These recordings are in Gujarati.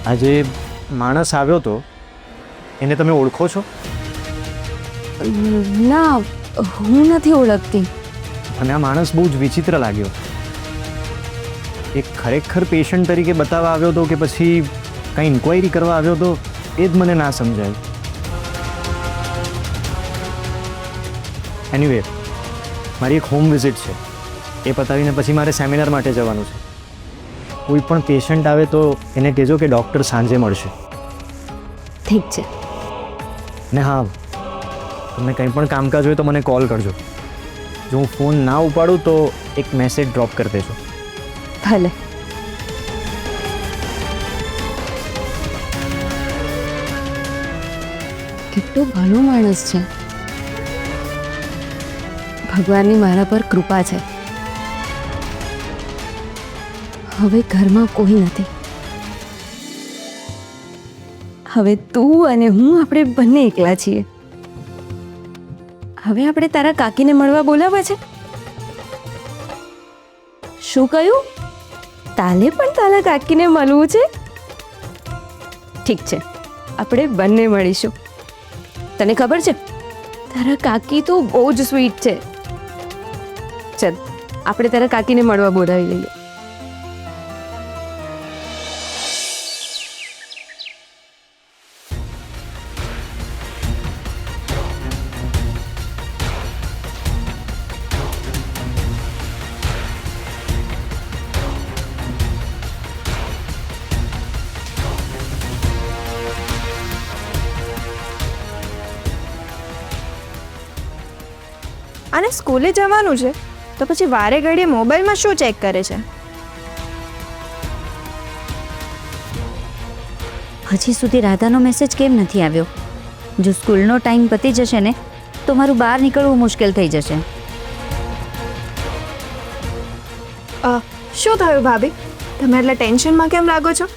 આજે માણસ આવ્યો તો એને તમે ઓળખો છો? ના, હું નથી ઓળખતી. મને આ માણસ બહુ જ વિચિત્ર લાગ્યો. એ ખરેખર પેશન્ટ તરીકે બતાવવા આવ્યો હતો કે પછી કંઈ ઇન્ક્વાયરી કરવા આવ્યો હતો એ જ મને ના સમજાય. એનીવે, મારી એક હોમ વિઝિટ છે, એ પતાવીને પછી મારે સેમિનાર માટે જવાનું છે. કોઈ પણ પેશન્ટ આવે તો એને કહેજો કે ડૉક્ટર સાંજે મળશે. ઠીક છે. ને હા, તમને કંઈ પણ કામકાજ હોય તો મને કોલ કરજો. જો હું ફોન ના ઉપાડું તો એક મેસેજ ડ્રોપ કરી દેજો. ભલે. કેટલો ભલો માણસ છે. ભગવાનની મારા પર કૃપા છે. હવે ઘરમાં કોઈ નથી. હવે તું અને હું આપણે બંને એકલા છીએ. હવે આપણે તારા કાકીને મળવા બોલાવવા છે. શું કહ્યું? તાલે પણ તારા કાકીને મળવું છે? ઠીક છે, આપણે બંને મળીશું. તને ખબર છે, તારા કાકી તો બહુ જ સ્વીટ છે. ચલ, આપણે તારા કાકીને મળવા બોલાવી લઈએ. અને સ્કૂલે જવાનું છે તો પછી વારે ઘડીએ મોબાઈલમાં શું ચેક કરે છે? હજી સુધી રાધાનો મેસેજ કેમ નથી આવ્યો? જો સ્કૂલનો ટાઈમ પતી જશે ને તો મારું બહાર નીકળવું મુશ્કેલ થઈ જશે. શું થયું ભાભી? તમે એટલે ટેન્શનમાં કેમ લાગો છો?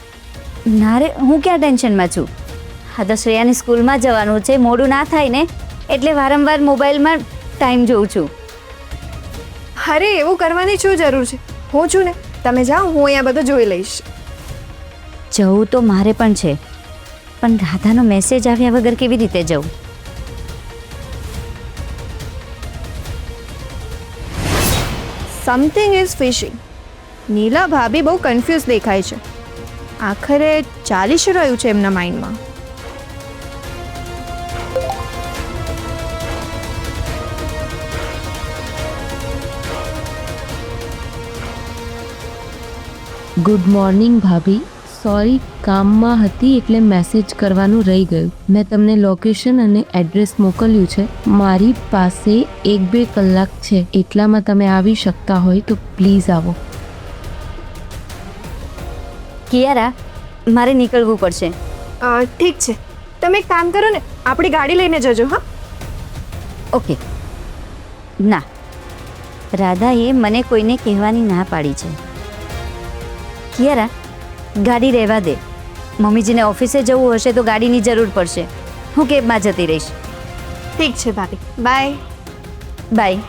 ના રે, હું ક્યાં ટેન્શનમાં છું. હા તો શ્રેયાની સ્કૂલમાં જવાનું છે, મોડું ના થાય ને એટલે વારંવાર મોબાઈલમાં ટાઈમ જોઉં છું. અરે એવું કરવાની શું જરૂર છે? હું છું ને, તમે જાઓ, હું અહીંયા બધું જોઈ લઈશ. જવું તો મારે પણ છે, પણ રાધાનો મેસેજ આવ્યા વગર કેવી રીતે જવું? Something is fishing. નીલા ભાભી બહુ કન્ફ્યુઝ દેખાય છે. આખરે ચાલી શું રહ્યું છે એમના માઇન્ડમાં? ગુડ મોર્નિંગ ભાભી. સોરી, કામમાં હતી એટલે મેસેજ કરવાનું રહી ગયું. મેં તમને લોકેશન અને એડ્રેસ મોકલ્યું છે. મારી પાસે 1-2 કલાક છે, એટલામાં તમે આવી શકતા હોય તો પ્લીઝ આવો. કિયારા, મારે નીકળવું પડશે. ઠીક છે, તમે એક કામ કરો ને, આપણી ગાડી લઈને જજો. હા, ઓકે. ના, રાધાએ મને કોઈને કહેવાની ના પાડી છે. કિયારા, ગાડી રહેવા દે. મમ્મીજીને ઓફિસે જવું હશે તો ગાડીની જરૂર પડશે. હું કેબમાં જતી રહીશ. ઠીક છે ભાભી, બાય. બાય.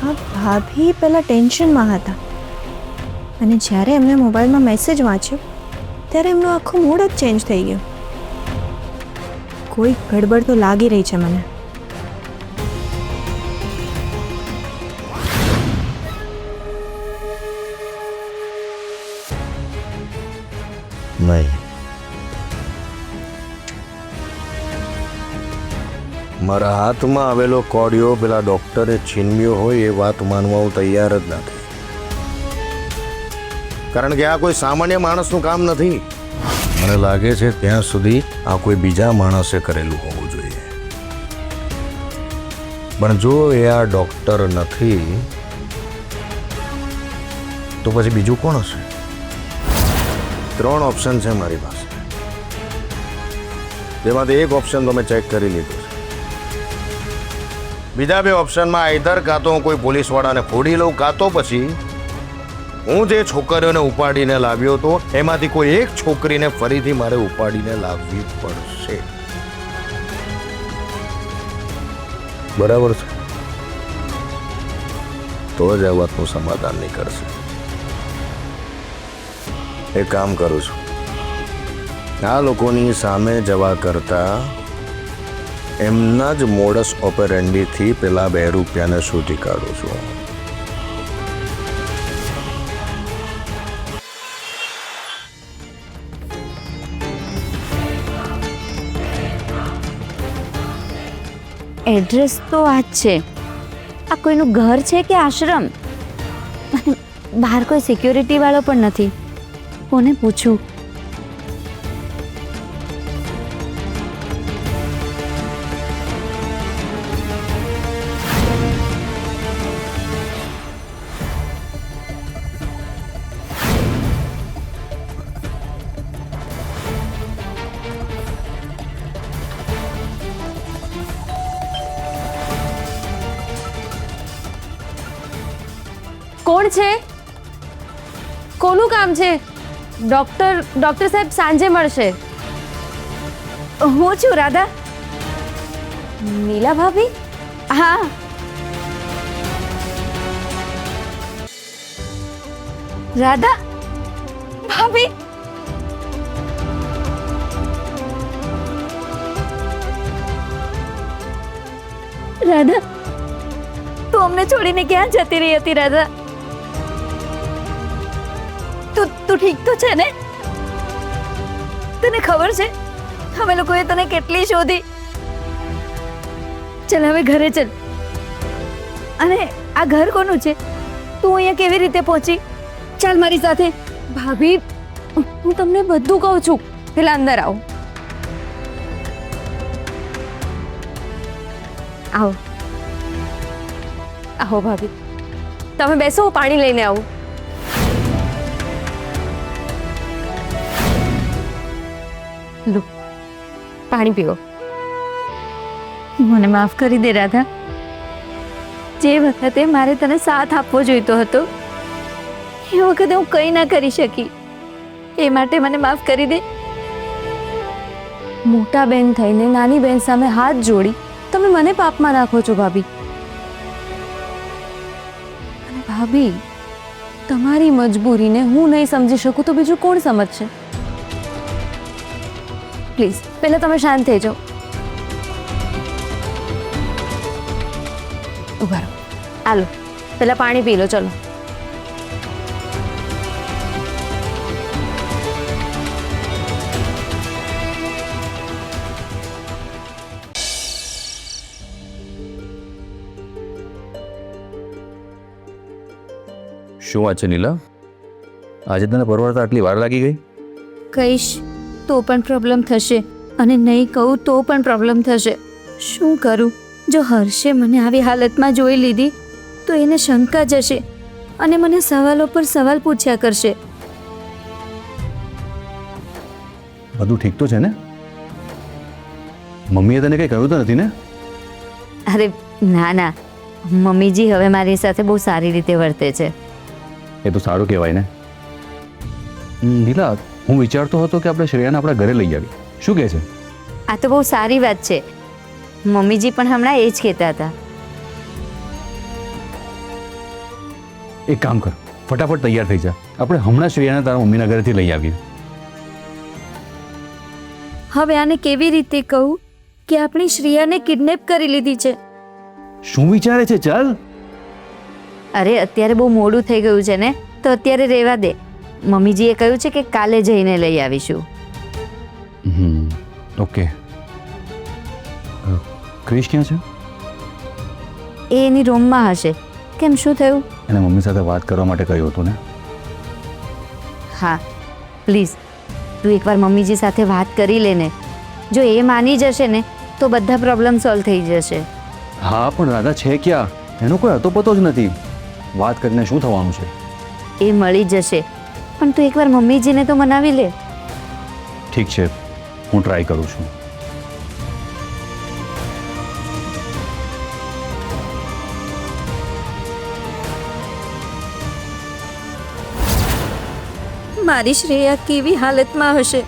આ ભાભી પહેલાં ટેન્શનમાં હતા અને જ્યારે એમને મોબાઈલમાં મેસેજ વાંચ્યો ત્યારે એમનો આખો મૂડ જ ચેન્જ થઈ ગયો. કોઈ ગડબડ તો લાગી રહી છે મને. નહીં, મારા હાથમાં આવેલો કોડિયો પેલા ડૉક્ટરે છીનવ્યો હોય એ વાત માનવા હું તૈયાર જ નથી. કારણ કે આ કોઈ સામાન્ય માણસનું કામ નથી. મને લાગે છે ત્યાં સુધી આ કોઈ બીજા માણસે કરેલું હોવું જોઈએ. પણ જો એ આ ડૉક્ટર નથી તો પછી બીજું કોણ હશે? 3 ઓપ્શન છે મારી પાસે, જેમાંથી એક ઓપ્શન તો મેં ચેક કરી લીધું છે. બીજા 2 ઓપ્શનમાં આઈધર કાં તો હું કોઈ પોલીસવાળાને ફોડી લઉં, કાં તો પછી હું જે છોકરીઓને ઉપાડીને લાવ્યો હતો એમાંથી કોઈ એક છોકરીને ફરીથી મારે ઉપાડીને લાવવી પડશે. બરાબર છે? તો જ આ વાતનું સમાધાન નીકળશે. એક કામ કરું છું, આ લોકોની સામે જવા કરતા એમના જ મોડસ ઓપેરેન્ડીથી પેલા 2 રૂપિયાને શોધી કાઢું છું. એડ્રેસ તો આ જ છે. આ કોઈનું ઘર છે કે આશ્રમ? અને બહાર કોઈ સિક્યોરિટી વાળો પણ નથી. કોને પૂછું? કોણ છે? કોનું કામ છે? ડોક્ટર સાહેબ સાંજે મળશે. હું છું રાધા. નીલા ભાભી? હા, રાધા ભાભી. રાધા, તું અમને છોડીને ક્યાં જતી રહી હતી રાધા? તું ઠીક તો છે ને? તને ખબર છે અમે લોકોએ તને કેટલી શોધી. ચલ હવે ઘરે ચલ. અને આ ઘર કોનું છે? તું અહીંયા કેવી રીતે પહોંચી? ચાલ મારી સાથે. ભાભી, હું તમને બધું કહું છું. પેલા અંદર આવો. આવો આવો ભાભી, તમે બેસો, હું પાણી લઈને આવું. લો, પાણી પીવો. મને માફ કરી દે રાધા. જે વખતે મારે તને સાથ આપવો જોઈતો હતો એ વખતે હું કંઈ ના કરી શકી. એ માટે મને માફ કરી દે. મોટા બેન થઈને નાની બેન સામે હાથ જોડી તમે મને પાપમાં નાખો છો ભાભી. અને ભાભી, તમારી મજબૂરીને હું નહીં સમજી શકું તો બીજું કોણ સમજશે? પ્લીઝ પહેલા તમે શાંત થઈ જાઓ. ઉભા રહો. આલો, પહેલા પાણી પી લો. ચલો. શું વાત છે નીલા? આજે તને પરવડતા આટલી વાર લાગી ગઈ? કહીશ તો પણ પ્રોબ્લેમ થશે અને નહીં કહું તો પણ પ્રોબ્લેમ થશે. શું કરું? જો હર્ષે મને આવી હાલતમાં જોઈ લીધી તો એને શંકા જશે અને મને સવાલો પર સવાલ પૂછ્યા કરશે. બધું ઠીક તો છે ને? મમ્મીએ તને કંઈ કહ્યું તો નથી ને? અરે ના ના, મમ્મીજી હવે મારી સાથે બહુ સારી રીતે વર્તે છે. એ તો સારું કહેવાય ને. નીલા, હું વિચારતો હતો કે આપણે શ્રેયાને આપણા ઘરે લઈ આવી. શું કહે છે? આ તો બહુ સારી વાત છે. મમ્મીજી પણ હમણાં એ જ કહેતા હતા. એક કામ કર, ફટાફટ તૈયાર થઈ જા. આપણે હમણાં શ્રેયાને તારા મમ્મીના ઘરેથી લઈ આવીએ. હવે આને કેવી રીતે કહું કે આપણી શ્રેયાને કિડનેપ કરી લીધી છે? શું વિચારે છે? ચાલ. અરે અત્યારે બહુ મોડું થઈ ગયું છે ને, તો અત્યારે રહેવા દે. મમ્મીજીએ કહ્યું છે કે કાલે જઈને લઈ આવીશું. ઓકે. ક્રિશ ક્યાં છે? એ એની રૂમમાં હશે. કેમ, શું થયું? એને મમ્મી સાથે વાત કરવા માટે કહ્યું હતું ને? હા, પ્લીઝ તું એકવાર મમ્મીજી સાથે વાત કરી લેને. જો એ માની જશે ને તો બધા પ્રોબ્લેમ સોલ્વ થઈ જશે. હા, પણ રાધા છે ક્યાં? એનો કોઈ હતો પતો જ નથી. વાત કરીને શું થવાનું છે? એ મળી જશે, પણ તું એકવાર મમ્મીજીને તો મનાવી લે. ઠીક છે, હું ટ્રાય કરું છું. મારી શ્રેયા કેવી હાલતમાં હશે?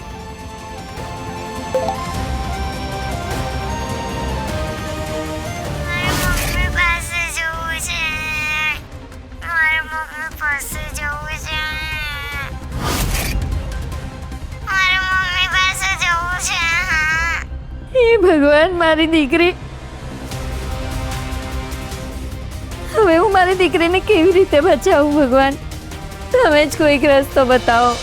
હે ભગવાન, મારી દીકરી, હવે હું મારી દીકરીને કેવી રીતે બચાવું? ભગવાન, તમે જ કોઈક રસ્તો બતાવો.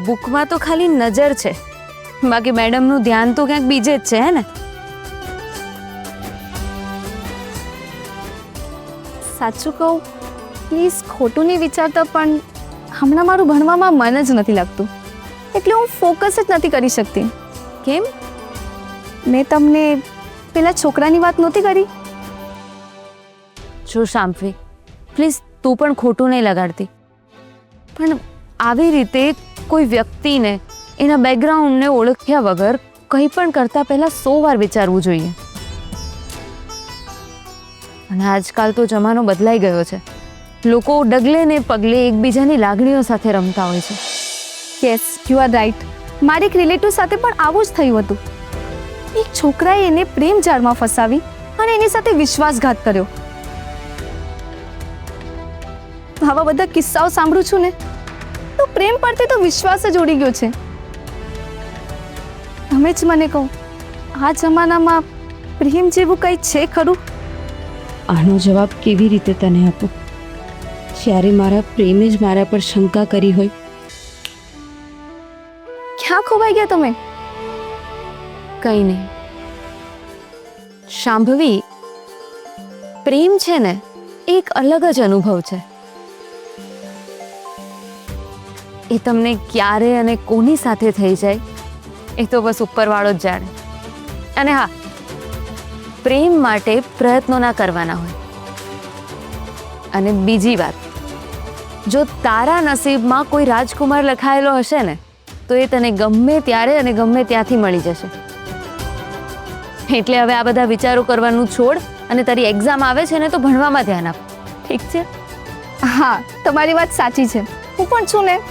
બુકમાં તો ખાલી નજર છે, બાકી મેડમનું ધ્યાન તો ક્યાંક બીજે જ છે, હે ને? સાચું કહું, પ્લીઝ ખોટું નહીં વિચારતા, પણ હમણાં મારું ભણવામાં મન જ નથી લાગતું, એટલે હું ફોકસ જ નથી કરી શકતી. કેમ? મેં તમને પેલા છોકરાની વાત નહોતી કરી? જો શાંભવી, પ્લીઝ તું પણ ખોટું નહીં લગાડતી, પણ આવી રીતે કોઈ વ્યક્તિને એના બેકગ્રાઉન્ડને ઓળખ્યા વગર કંઈ પણ કરતા પહેલા 100 વાર વિચારવું જોઈએ. અને આજકાલ તો જમાનો બદલાઈ ગયો છે, લોકો ડગલે ને પગલે એકબીજાની લાગણીઓ સાથે રમતા હોય છે. Yes, you are right. મારી એક રિલેટિવ સાથે પણ આવું જ થયું હતું. એક છોકરાએ એને પ્રેમ જાળમાં ફસાવી અને એની સાથે વિશ્વાસઘાત કર્યો. આવા બધા કિસ્સાઓ સાંભળું છું ને, તો પ્રેમ પરથી તો વિશ્વાસ જ ઉડી ગયો છે. તમે જ મને કહો, આ જમાનામાં પ્રેમ જેવું કંઈ છે ખરું? આનો જવાબ કેવી રીતે તને આપું, જ્યારે મારા પ્રેમે જ મારા પર શંકા કરી હોય? ક્યાં ખોવાઈ ગયા તમે? કંઈ નહીં શાંભવી, પ્રેમ છે ને એક અલગ જ અનુભવ છે. એ તમને ક્યારે અને કોની સાથે થઈ જાય એ તો બસ ઉપરવાળો જ જાણે. અને હા, પ્રેમ માટે પ્રયત્નો ના કરવાના હોય. અને બીજી વાત, જો તારા નસીબમાં કોઈ રાજકુમાર લખાયેલો હશે ને, તો એ તને ગમે ત્યારે અને ગમે ત્યાંથી મળી જશે. એટલે હવે આ બધા વિચારો કરવાનું છોડ અને તારી એક્ઝામ આવે છે ને, તો ભણવામાં ધ્યાન આપ. ઠીક છે? હા, તમારી વાત સાચી છે. હું પણ છું ને.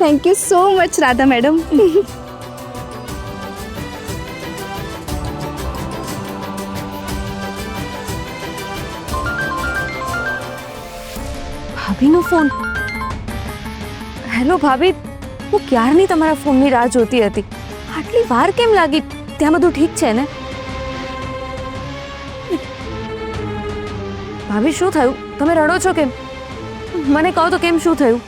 Thank you so much Radha madam. ભાભીનો ફોન. હેલો ભાભી, હું ક્યારની તમારા ફોનની રાહ જોતી હતી. આટલી વાર કેમ લાગી? ત્યાં બધું ઠીક છે ને? ભાભી, શું થયું? તમે રડો છો કેમ? મને કહો તો, કેમ, શું થયું?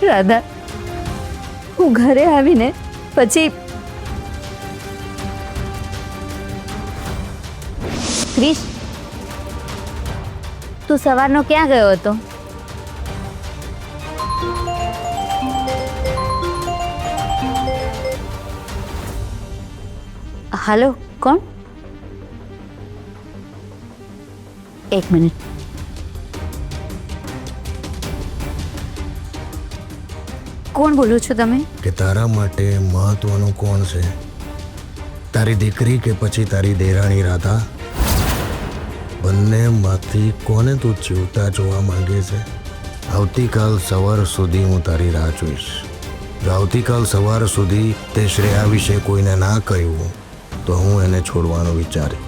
રાધા, હું ઘરે આવીને પછી ક્રિશ, તું સવારનો ક્યાં ગયો હતો? હાલો, કોણ? એક મિનિટ. કોણ બોલો છો તમે? કે તારા માટે મહત્વનું કોણ છે, તારી દીકરી કે પછી તારી દેરાણી રાધા? બંનેમાંથી કોને તું જીવતા જોવા માંગે છે? આવતીકાલ સવાર સુધી હું તારી રાહ જોઈશ. જો આવતીકાલ સવાર સુધી તે શ્રેયા વિશે કોઈને ના કહ્યું, તો હું એને છોડવાનું વિચારી.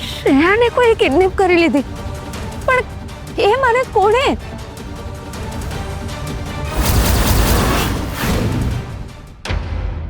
શ્રેયાને કોઈ કિડનેપ કરી લીધી? પણ એ મને કોણે?